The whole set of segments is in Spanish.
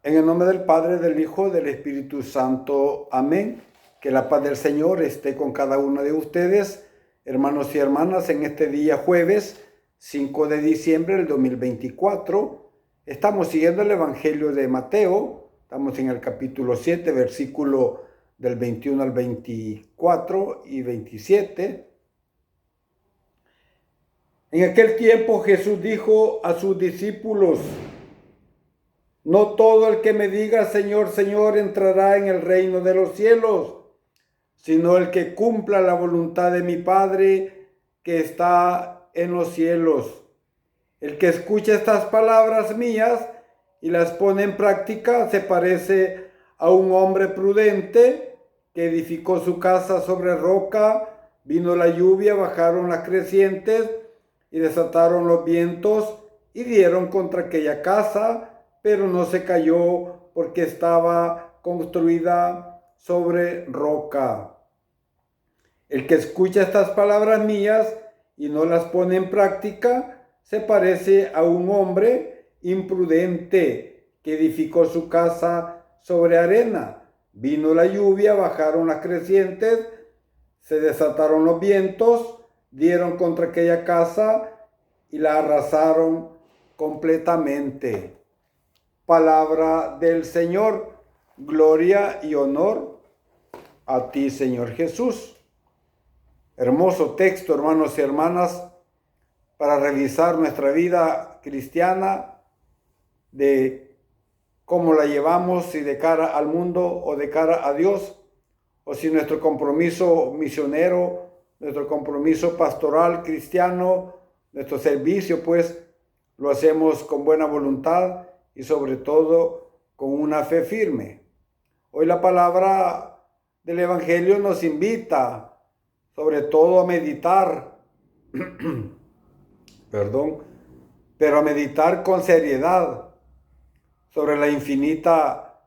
En el nombre del Padre, del Hijo, del Espíritu Santo. Amén. Que la paz del Señor esté con cada uno de ustedes, hermanos y hermanas, en este día jueves 5 de diciembre del 2024. Estamos siguiendo el Evangelio de Mateo. Estamos en el capítulo 7, versículo del 21 al 24 y 27. En aquel tiempo Jesús dijo a sus discípulos: no todo el que me diga Señor, Señor entrará en el reino de los cielos, sino el que cumpla la voluntad de mi Padre que está en los cielos. El que escucha estas palabras mías y las pone en práctica se parece a un hombre prudente que edificó su casa sobre roca. Vino la lluvia, bajaron las crecientes y desataron los vientos y dieron contra aquella casa, pero no se cayó porque estaba construida sobre roca. El que escucha estas palabras mías y no las pone en práctica se parece a un hombre imprudente que edificó su casa sobre arena. Vino la lluvia, bajaron las crecientes, se desataron los vientos, dieron contra aquella casa y la arrasaron completamente. Palabra del Señor. Gloria y honor a ti, Señor Jesús. Hermoso texto, hermanos y hermanas, para revisar nuestra vida cristiana, de cómo la llevamos, si de cara al mundo o de cara a Dios, o si nuestro compromiso misionero, nuestro compromiso pastoral cristiano, nuestro servicio, pues lo hacemos con buena voluntad y sobre todo con una fe firme. Hoy la palabra del Evangelio nos invita sobre todo a meditar, pero a meditar con seriedad sobre la infinita,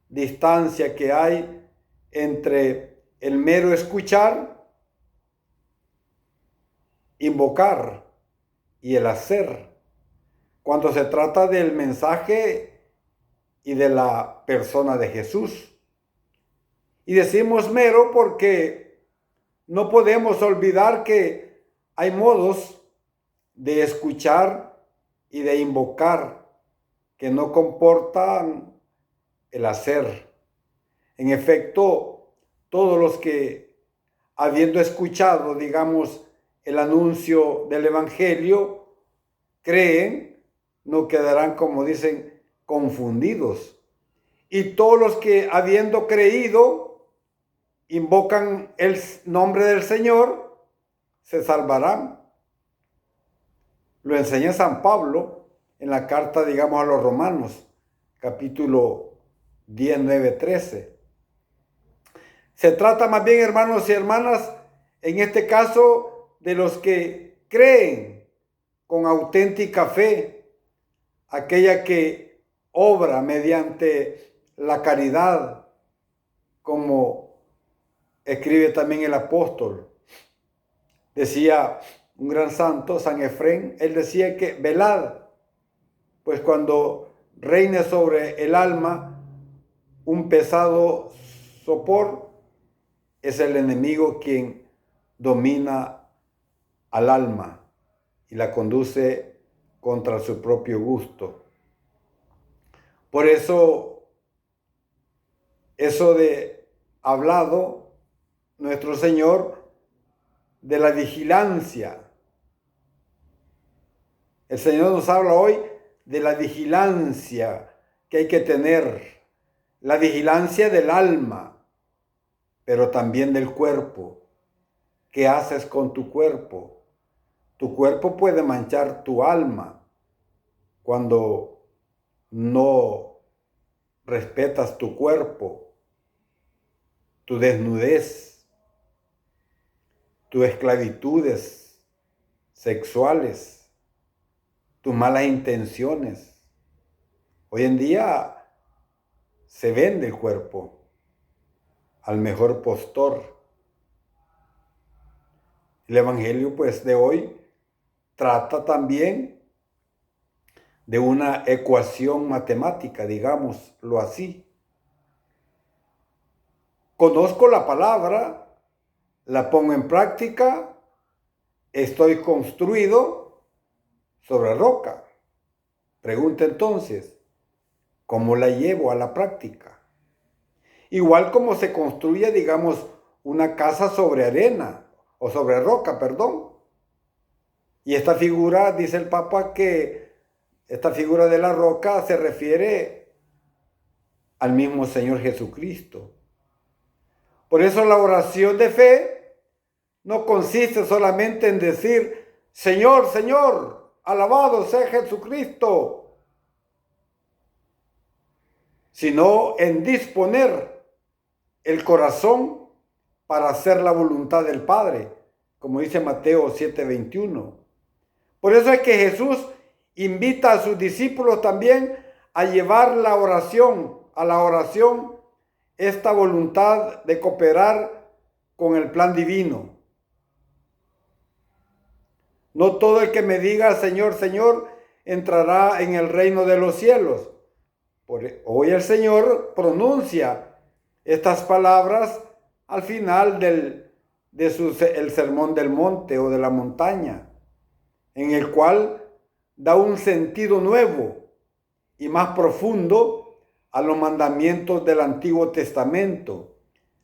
distancia que hay entre el mero escuchar, invocar y el hacer, cuando se trata del mensaje y de la persona de Jesús. Y decimos mero porque no podemos olvidar que hay modos de escuchar y de invocar que no comportan el hacer. En efecto, todos los que, habiendo escuchado, el anuncio del Evangelio, creen, no quedarán, como dicen, confundidos. Y todos los que, habiendo creído, invocan el nombre del Señor, se salvarán. Lo enseña San Pablo en la carta, a los Romanos, capítulo 10, 9, 13. Se trata más bien, hermanos y hermanas, en este caso, de los que creen con auténtica fe, aquella que obra mediante la caridad, como escribe también el apóstol. Decía un gran santo, San Efrén, él decía que velad, pues cuando reine sobre el alma un pesado sopor, es el enemigo quien domina al alma y la conduce contra su propio gusto. Por eso de hablado nuestro Señor de la vigilancia. El Señor nos habla hoy de la vigilancia que hay que tener, la vigilancia del alma, pero también del cuerpo. ¿Qué haces con tu cuerpo? Tu cuerpo puede manchar tu alma cuando no respetas tu cuerpo, tu desnudez, tus esclavitudes sexuales, tus malas intenciones. Hoy en día se vende el cuerpo al mejor postor. El Evangelio, pues, de hoy trata también de una ecuación matemática, digámoslo así. Conozco la palabra, la pongo en práctica, estoy construido sobre roca. Pregunta entonces, ¿cómo la llevo a la práctica? Igual como se construye, digamos, una casa sobre arena, o sobre roca, perdón. Y esta figura, dice el Papa, que esta figura de la roca se refiere al mismo Señor Jesucristo. Por eso la oración de fe no consiste solamente en decir, Señor, Señor, alabado sea Jesucristo, sino en disponer el corazón para hacer la voluntad del Padre, como dice Mateo 7:21. Por eso es que Jesús invita a sus discípulos también a llevar la oración, a la oración, esta voluntad de cooperar con el plan divino. No todo el que me diga Señor, Señor, entrará en el reino de los cielos. Hoy el Señor pronuncia estas palabras al final del sermón del monte o de la montaña, en el cual da un sentido nuevo y más profundo a los mandamientos del Antiguo Testamento.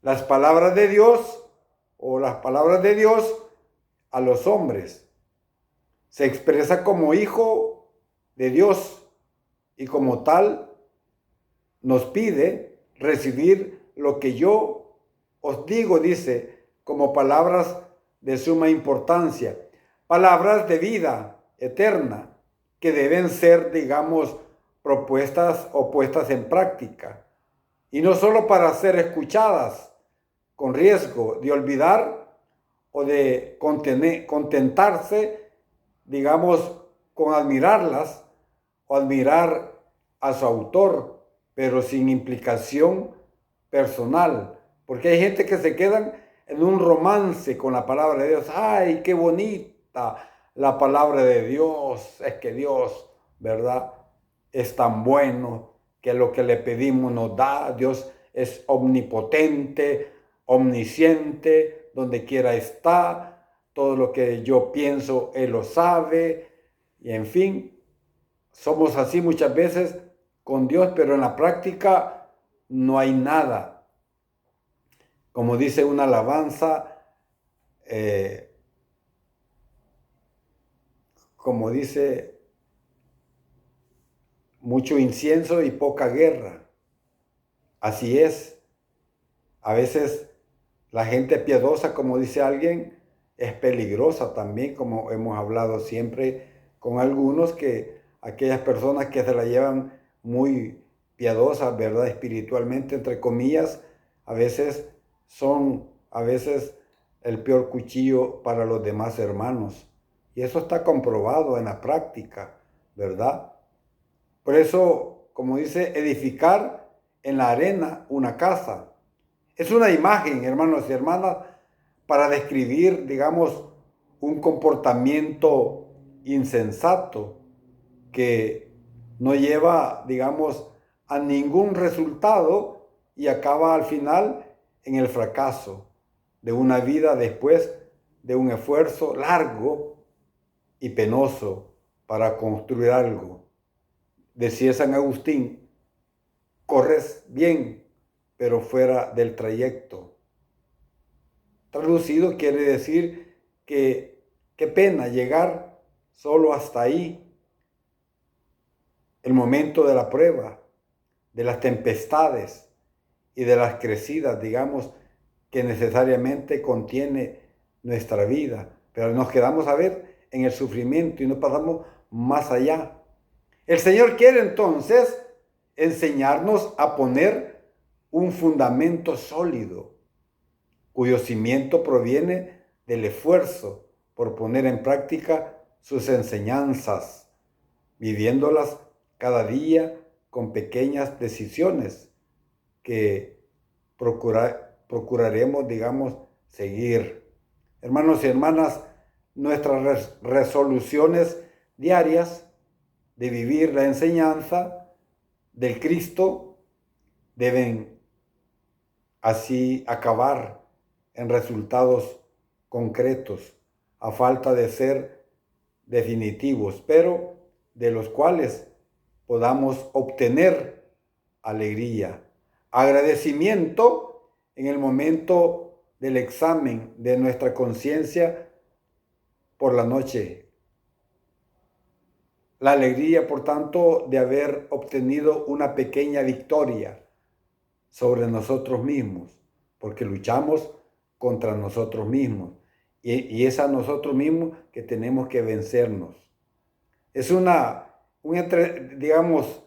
Las palabras de Dios o las palabras de Dios a los hombres. Se expresa como hijo de Dios y como tal nos pide recibir lo que yo os digo, dice, como palabras de suma importancia, palabras de vida eterna que deben ser, digamos, propuestas o puestas en práctica, y no solo para ser escuchadas con riesgo de olvidar o de contentarse, digamos, con admirarlas o admirar a su autor, pero sin implicación personal, porque hay gente que se quedan en un romance con la palabra de Dios. ¡Ay, qué bonita la palabra de Dios! Es que Dios, ¿verdad?, es tan bueno que lo que le pedimos nos da. Dios es omnipotente, omnisciente, donde quiera está. Todo lo que yo pienso, Él lo sabe. Y en fin, somos así muchas veces con Dios, pero en la práctica no hay nada. Como dice una alabanza, como dice, mucho incienso y poca guerra. Así es. A veces la gente piadosa, como dice alguien, es peligrosa también, como hemos hablado siempre con algunos, que aquellas personas que se la llevan muy piadosas, ¿verdad?, espiritualmente, entre comillas, a veces son el peor cuchillo para los demás hermanos. Y eso está comprobado en la práctica, ¿verdad? Por eso, como dice, edificar en la arena una casa. Es una imagen, hermanos y hermanas, para describir, digamos, un comportamiento insensato que no lleva, digamos, a ningún resultado y acaba al final en el fracaso de una vida después de un esfuerzo largo y penoso para construir algo. Decía San Agustín, corres bien, pero fuera del trayecto. Traducido quiere decir que qué pena llegar solo hasta ahí. El momento de la prueba, de las tempestades y de las crecidas, digamos, que necesariamente contiene nuestra vida. Pero nos quedamos a ver en el sufrimiento y no pasamos más allá. El Señor quiere entonces enseñarnos a poner un fundamento sólido, cuyo cimiento proviene del esfuerzo por poner en práctica sus enseñanzas, viviéndolas cada día con pequeñas decisiones que procuraremos, digamos, seguir. Hermanos y hermanas, nuestras resoluciones diarias de vivir la enseñanza del Cristo deben así acabar en resultados concretos, a falta de ser definitivos, pero de los cuales podamos obtener alegría, agradecimiento en el momento del examen de nuestra conciencia por la noche. La alegría, por tanto, de haber obtenido una pequeña victoria sobre nosotros mismos, porque luchamos contra nosotros mismos. Y es a nosotros mismos que tenemos que vencernos. Es digamos,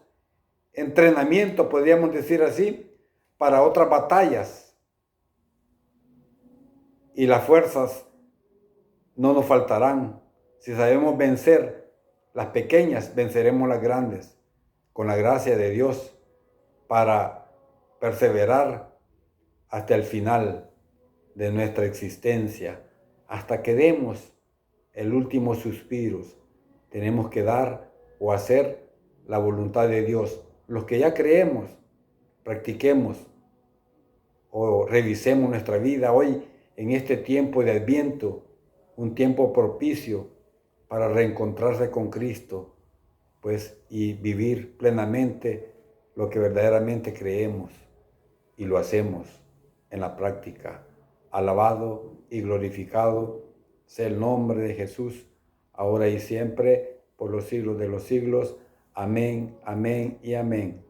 entrenamiento, podríamos decir así, para otras batallas. Y las fuerzas no nos faltarán. Si sabemos vencer las pequeñas, venceremos las grandes, con la gracia de Dios, para perseverar hasta el final de nuestra existencia, hasta que demos el último suspiro. Tenemos que dar o hacer la voluntad de Dios. Los que ya creemos, practiquemos o revisemos nuestra vida hoy en este tiempo de Adviento, un tiempo propicio para reencontrarse con Cristo, pues, y vivir plenamente lo que verdaderamente creemos y lo hacemos en la práctica. Alabado y glorificado sea el nombre de Jesús, ahora y siempre, por los siglos de los siglos. Amén, amén y amén.